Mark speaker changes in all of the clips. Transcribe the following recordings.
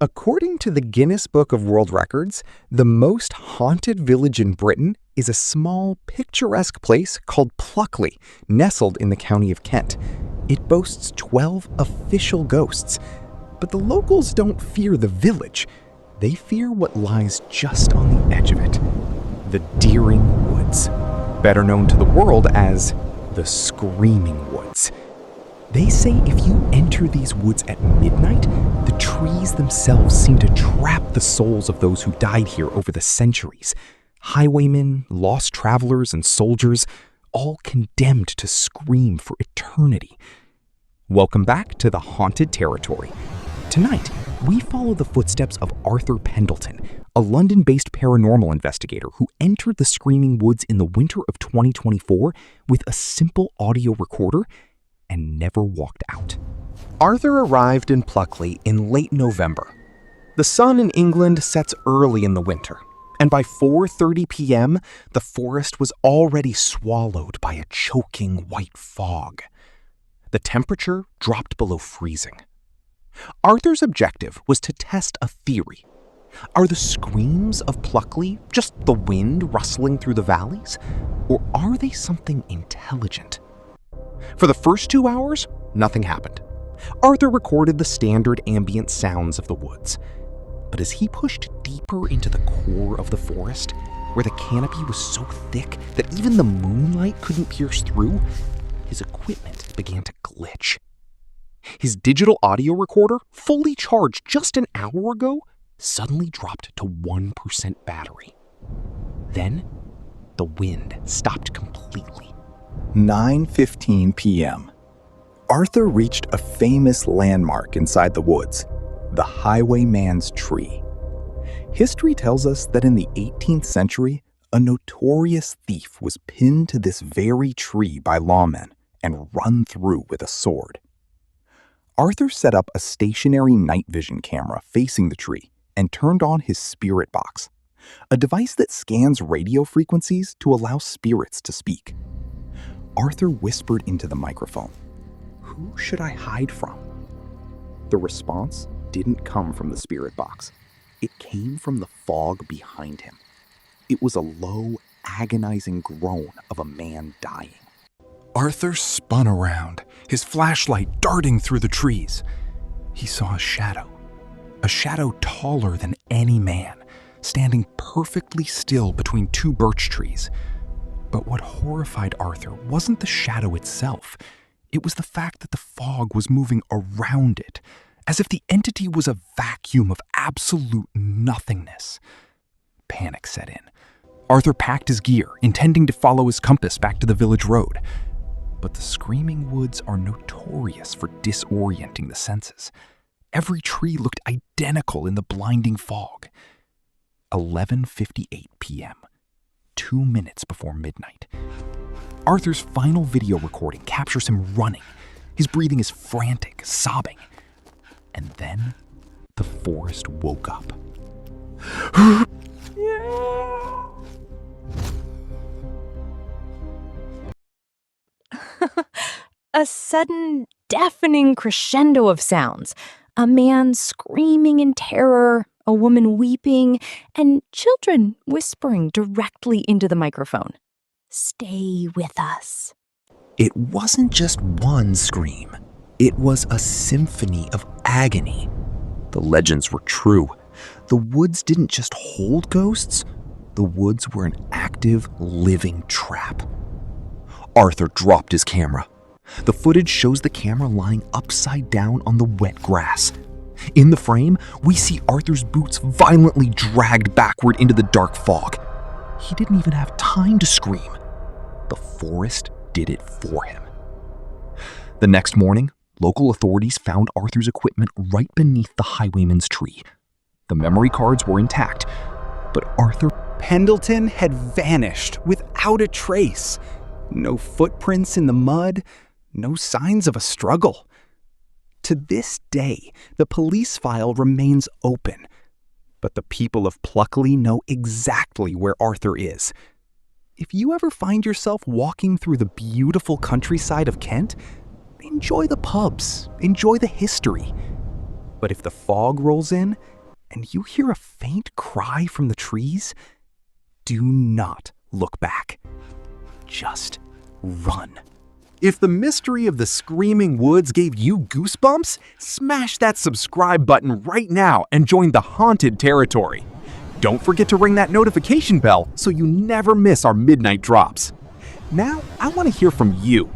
Speaker 1: According to the Guinness Book of World Records, the most haunted village in Britain is a small, picturesque place called Pluckley, nestled in the county of Kent. It boasts 12 official ghosts, but the locals don't fear the village. They fear what lies just on the edge of it, the Deering Woods, better known to the world as the Screaming Woods. They say if you enter these woods at midnight, the trees themselves seem to trap the souls of those who died here over the centuries. Highwaymen, lost travelers, and soldiers, all condemned to scream for eternity. Welcome back to the Haunted Territory. Tonight, we follow the footsteps of Arthur Pendelton, a London-based paranormal investigator who entered the Screaming Woods in the winter of 2024 with a simple audio recorder and never walked out. Arthur arrived in Pluckley in late November. The sun in England sets early in the winter, and by 4:30 p.m., the forest was already swallowed by a choking white fog. The temperature dropped below freezing. Arthur's objective was to test a theory. Are the screams of Pluckley just the wind rustling through the valleys, or are they something intelligent? For the first 2 hours, nothing happened. Arthur recorded the standard ambient sounds of the woods. But as he pushed deeper into the core of the forest, where the canopy was so thick that even the moonlight couldn't pierce through, his equipment began to glitch. His digital audio recorder, fully charged just an hour ago, suddenly dropped to 1% battery. Then, the wind stopped completely.
Speaker 2: 9:15 p.m. Arthur reached a famous landmark inside the woods, the highwayman's tree. History tells us that in the 18th century, a notorious thief was pinned to this very tree by lawmen and run through with a sword. Arthur set up a stationary night vision camera facing the tree and turned on his spirit box, a device that scans radio frequencies to allow spirits to speak. Arthur whispered into the microphone, "Who should I hide from?" The response didn't come from the spirit box. It came from the fog behind him. It was a low, agonizing groan of a man dying.
Speaker 3: Arthur spun around, his flashlight darting through the trees. He saw a shadow taller than any man, standing perfectly still between two birch trees. But what horrified Arthur wasn't the shadow itself. It was the fact that the fog was moving around it, as if the entity was a vacuum of absolute nothingness. Panic set in. Arthur packed his gear, intending to follow his compass back to the village road. But the Screaming Woods are notorious for disorienting the senses. Every tree looked identical in the blinding fog. 11:58 p.m., 2 minutes before midnight. Arthur's final video recording captures him running. His breathing is frantic, sobbing. And then the forest woke up.
Speaker 4: A sudden, deafening crescendo of sounds. A man screaming in terror, a woman weeping, and children whispering directly into the microphone. Stay with us.
Speaker 1: It wasn't just one scream. It was a symphony of agony. The legends were true. The woods didn't just hold ghosts. The woods were an active, living trap. Arthur dropped his camera. The footage shows the camera lying upside down on the wet grass. In the frame, we see Arthur's boots violently dragged backward into the dark fog. He didn't even have time to scream. The forest did it for him. The next morning, local authorities found Arthur's equipment right beneath the highwayman's tree. The memory cards were intact, but Arthur
Speaker 2: Pendelton had vanished without a trace. No footprints in the mud, no signs of a struggle. To this day, the police file remains open, but the people of Pluckley know exactly where Arthur is. If you ever find yourself walking through the beautiful countryside of Kent, enjoy the pubs, enjoy the history. But if the fog rolls in,
Speaker 1: and you hear a faint cry from the trees, do not look back. Just run. If the mystery of the Screaming Woods gave you goosebumps, smash that subscribe button right now and join the haunted territory. Don't forget to ring that notification bell so you never miss our midnight drops. Now, I want to hear from you.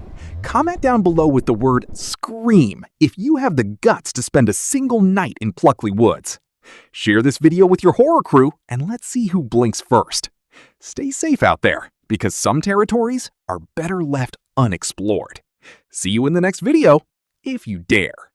Speaker 1: Comment down below with the word SCREAM if you have the guts to spend a single night in Pluckley Woods. Share this video with your horror crew and let's see who blinks first. Stay safe out there, because some territories are better left unexplored. See you in the next video, if you dare.